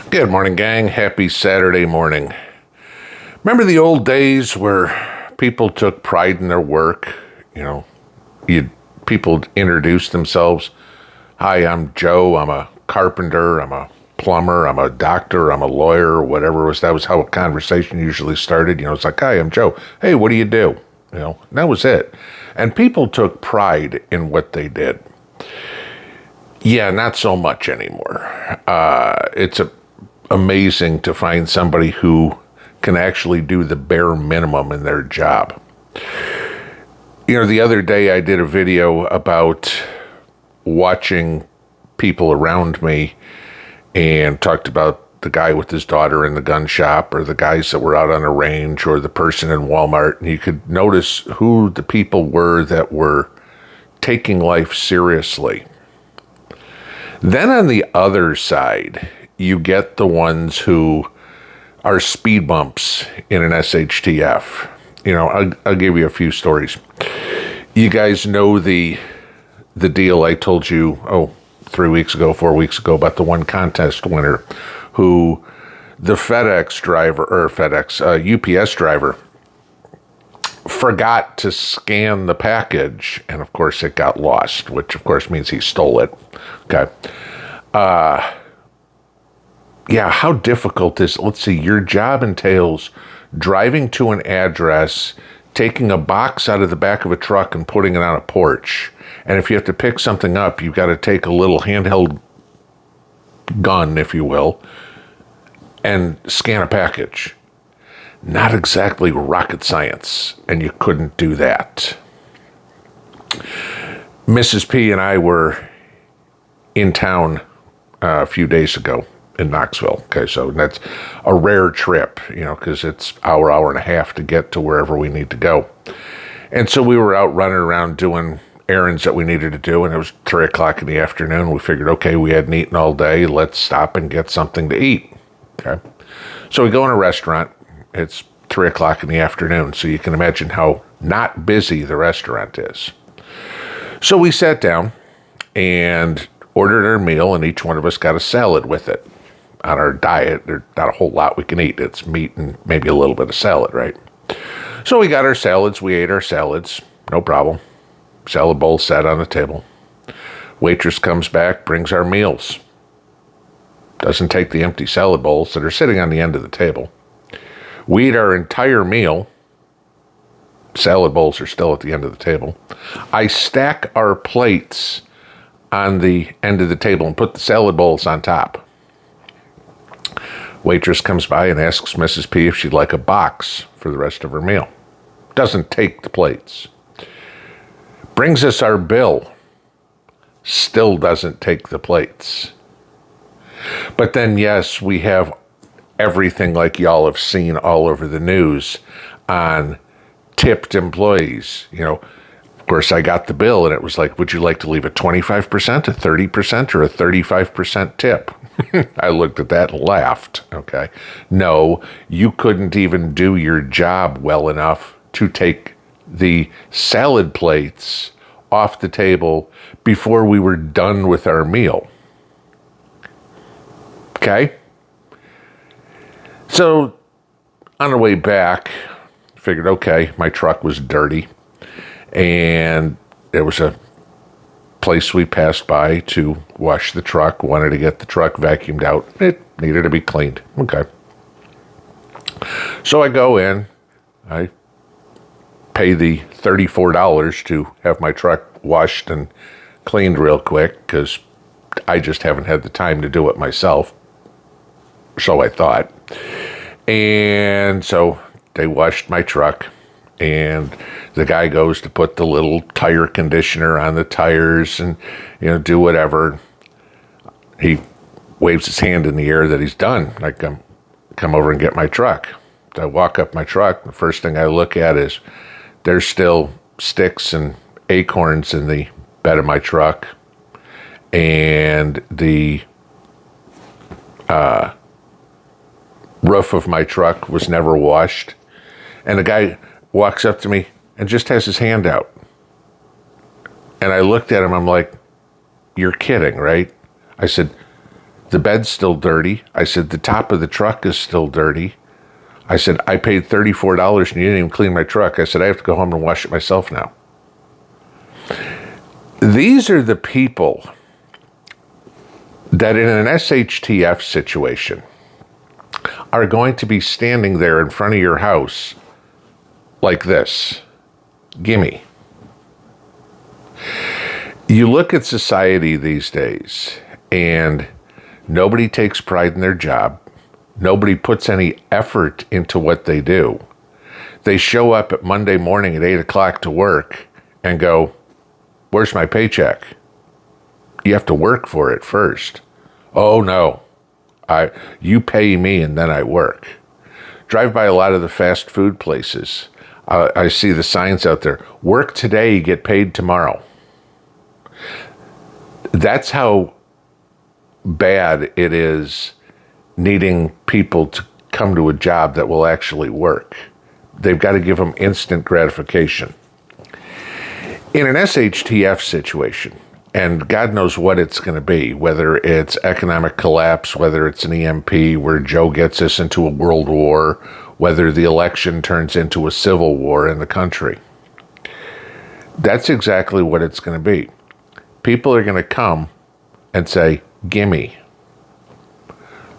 Good morning, gang. Happy Saturday morning. Remember the old days where people took pride in their work? People introduced themselves. Hi, I'm Joe. I'm a carpenter. I'm a plumber. I'm a doctor. I'm a lawyer, or whatever it was. That was how a conversation usually started. It's like, hi, I'm Joe. Hey, what do you do? That was it. And people took pride in what they did. Yeah, not so much anymore. It's amazing to find somebody who can actually do the bare minimum in their job. The other day I did a video about watching people around me and talked about the guy with his daughter in the gun shop, or the guys that were out on a range, or the person in Walmart, and you could notice who the people were that were taking life seriously. Then on the other side, you get the ones who are speed bumps in an SHTF. I'll give you a few stories. You guys know the deal I told you, 4 weeks ago, about the one contest winner who the UPS driver forgot to scan the package, and of course it got lost, which of course means he stole it. Okay. How difficult is, let's see, your job entails driving to an address, taking a box out of the back of a truck and putting it on a porch. And if you have to pick something up, you've got to take a little handheld gun, if you will, and scan a package. Not exactly rocket science, and you couldn't do that. Mrs. P and I were in town a few days ago in Knoxville. Okay, so that's a rare trip, because it's hour and a half to get to wherever we need to go. And so we were out running around doing errands that we needed to do, and it was 3 o'clock in the afternoon. We figured, okay, we hadn't eaten all day. Let's stop and get something to eat. Okay, so we go in a restaurant. It's 3 o'clock in the afternoon, so you can imagine how not busy the restaurant is. So we sat down and ordered our meal, and each one of us got a salad with it. On our diet, there's not a whole lot we can eat. It's meat and maybe a little bit of salad, right? So we got our salads. We ate our salads. No problem. Salad bowl sat on the table. Waitress comes back, brings our meals. Doesn't take the empty salad bowls that are sitting on the end of the table. We eat our entire meal. Salad bowls are still at the end of the table. I stack our plates on the end of the table and put the salad bowls on top. Waitress comes by and asks Mrs. P if she'd like a box for the rest of her meal. Doesn't take the plates. Brings us our bill. Still doesn't take the plates. But then, yes, we have everything like y'all have seen all over the news on tipped employees. Of course, I got the bill, and it was like, would you like to leave a 25%, a 30%, or a 35% tip? I looked at that and laughed, okay? No, you couldn't even do your job well enough to take the salad plates off the table before we were done with our meal. Okay? So, on our way back, figured, okay, my truck was dirty, and there was a place we passed by to wash the truck, wanted to get the truck vacuumed out. It needed to be cleaned. Okay. So I go in, I pay the $34 to have my truck washed and cleaned real quick, because I just haven't had the time to do it myself. So I thought. And so they washed my truck, and the guy goes to put the little tire conditioner on the tires and, do whatever. He waves his hand in the air that he's done. I come over and get my truck. I walk up my truck. The first thing I look at is there's still sticks and acorns in the bed of my truck, and the roof of my truck was never washed. And the guy walks up to me and just has his hand out. And I looked at him, I'm like, you're kidding, right? I said, The bed's still dirty. I said, the top of the truck is still dirty. I said, I paid $34 and you didn't even clean my truck. I said, I have to go home and wash it myself now. These are the people that in an SHTF situation are going to be standing there in front of your house like this. Gimme. You look at society these days and nobody takes pride in their job. Nobody puts any effort into what they do. They show up at Monday morning at 8 o'clock to work and go, where's my paycheck? You have to work for it first. Oh no, you pay me and then I work. Drive by a lot of the fast food places. I see the signs out there. Work today, get paid tomorrow. That's how bad it is needing people to come to a job that will actually work. They've got to give them instant gratification. In an SHTF situation, and God knows what it's going to be, whether it's economic collapse, whether it's an EMP where Joe gets us into a world war, whether the election turns into a civil war in the country. That's exactly what it's going to be. People are going to come and say, gimme.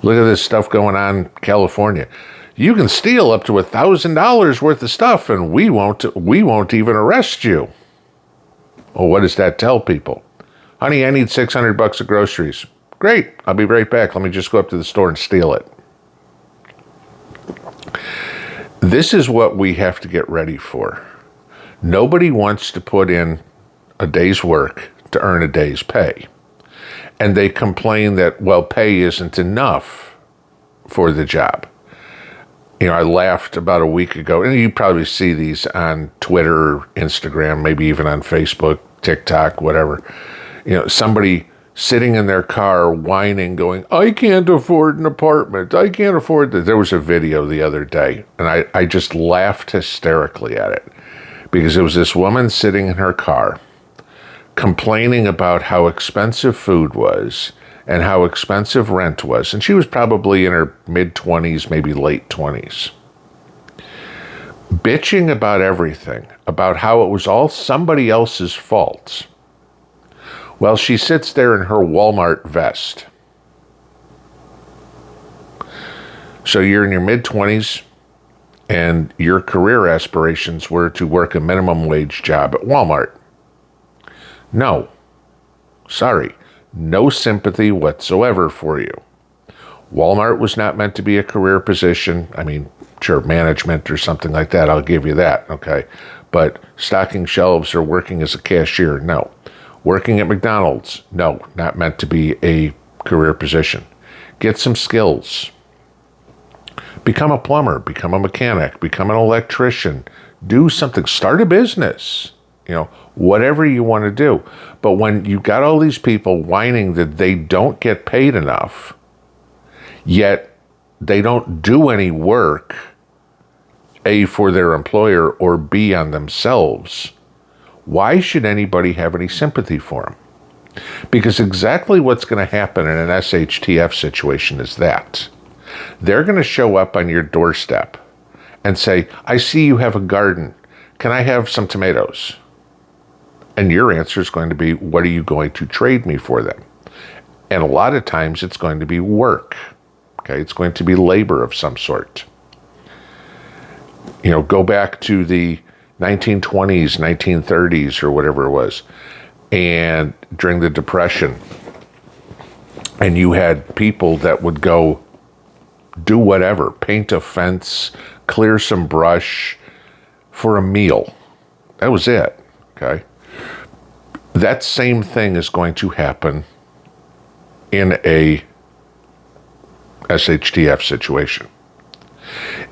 Look at this stuff going on in California. You can steal up to $1,000 worth of stuff and we won't even arrest you. Well, what does that tell people? Honey, I need $600 of groceries. Great, I'll be right back. Let me just go up to the store and steal it. This is what we have to get ready for. Nobody wants to put in a day's work to earn a day's pay. And they complain that, well, pay isn't enough for the job. You know, I laughed about a week ago, and you probably see these on Twitter, Instagram, maybe even on Facebook, TikTok, whatever. You know, somebody sitting in their car whining, going, I can't afford an apartment. I can't afford that. There was a video the other day, and I just laughed hysterically at it because it was this woman sitting in her car complaining about how expensive food was and how expensive rent was. And she was probably in her mid-20s, maybe late 20s. Bitching about everything, about how it was all somebody else's fault. Well, she sits there in her Walmart vest. So you're in your mid-20s and your career aspirations were to work a minimum wage job at Walmart. No. Sorry. No sympathy whatsoever for you. Walmart was not meant to be a career position. I mean, sure, management or something like that, I'll give you that, okay? But stocking shelves or working as a cashier, no. Working at McDonald's, no, not meant to be a career position. Get some skills. Become a plumber, become a mechanic, become an electrician. Do something, start a business. You know, whatever you want to do. But when you've got all these people whining that they don't get paid enough, yet they don't do any work, A, for their employer, or B, on themselves, why should anybody have any sympathy for them? Because exactly what's going to happen in an SHTF situation is that they're going to show up on your doorstep and say, I see you have a garden. Can I have some tomatoes? And your answer is going to be, what are you going to trade me for them? And a lot of times it's going to be work. Okay, it's going to be labor of some sort. You know, go back to the 1920s, 1930s, or whatever it was, and during the Depression, and you had people that would go do whatever, paint a fence, clear some brush for a meal. That was it, okay? That same thing is going to happen in a SHTF situation.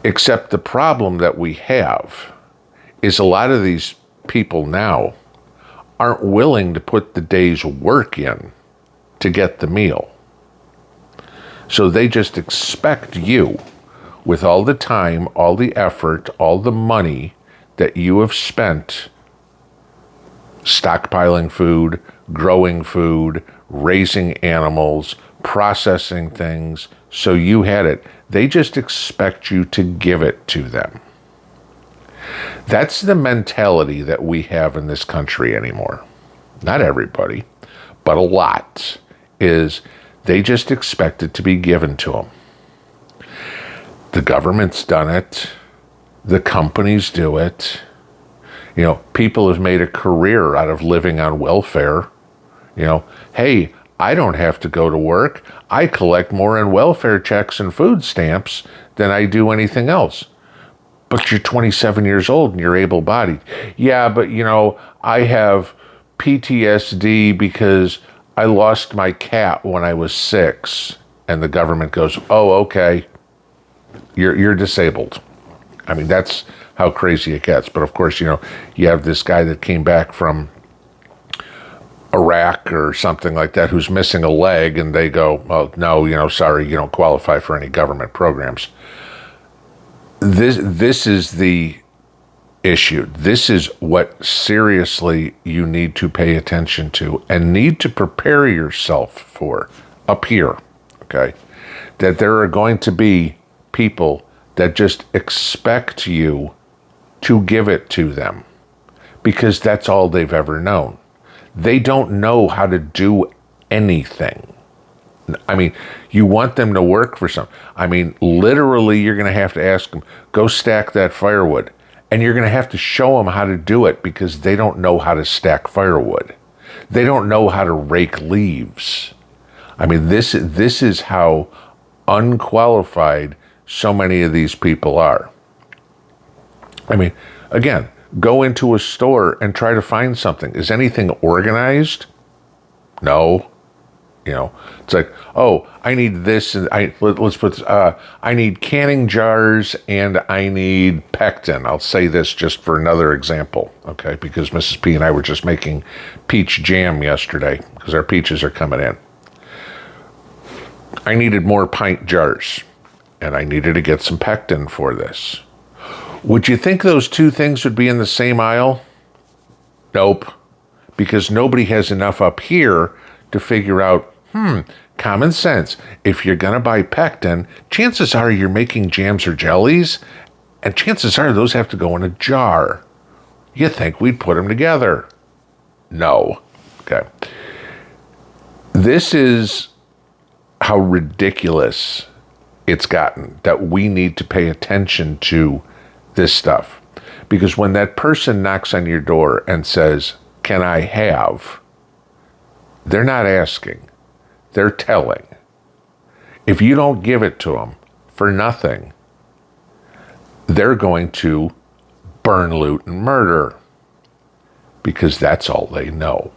Except the problem that we have is a lot of these people now aren't willing to put the day's work in to get the meal. So they just expect you, with all the time, all the effort, all the money that you have spent stockpiling food, growing food, raising animals, processing things so you had it. They just expect you to give it to them. That's the mentality that we have in this country anymore. Not everybody, but a lot, is they just expect it to be given to them. The government's done it. The companies do it. You know, people have made a career out of living on welfare. You know, hey, I don't have to go to work. I collect more in welfare checks and food stamps than I do anything else. But you're 27 years old and you're able-bodied. Yeah, but you know, I have PTSD because I lost my cat when I was 6. And the government goes, oh, okay, you're disabled. I mean, that's how crazy it gets. But of course, you know, you have this guy that came back from Iraq or something like that who's missing a leg, and they go, oh, no, you know, sorry, you don't qualify for any government programs. This is the issue. This is what seriously you need to pay attention to and need to prepare yourself for up here, okay? That there are going to be people that just expect you to give it to them because that's all they've ever known. They don't know how to do anything. I mean, you want them to work for something. I mean, literally, you're going to ask them, go stack that firewood. And you're going to have to show them how to do it because they don't know how to stack firewood. They don't know how to rake leaves. I mean, this is how unqualified so many of these people are. I mean, again, go into a store and try to find something. Is anything organized? No. You know, it's like, oh, I need this, and let's put this, I need canning jars, and I need pectin. I'll say this just for another example, okay? Because Mrs. P and I were just making peach jam yesterday because our peaches are coming in. I needed more pint jars, and I needed to get some pectin for this. Would you think those two things would be in the same aisle? Nope, because nobody has enough up here to figure out, common sense. If you're going to buy pectin, chances are you're making jams or jellies, and chances are those have to go in a jar. You think we'd put them together? No. Okay. This is how ridiculous it's gotten, that we need to pay attention to this stuff. Because when that person knocks on your door and says, can I have? They're not asking. They're telling. If you don't give it to them for nothing, they're going to burn, loot, and murder because that's all they know.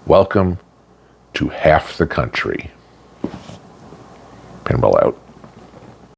Welcome to half the country. Pinball out.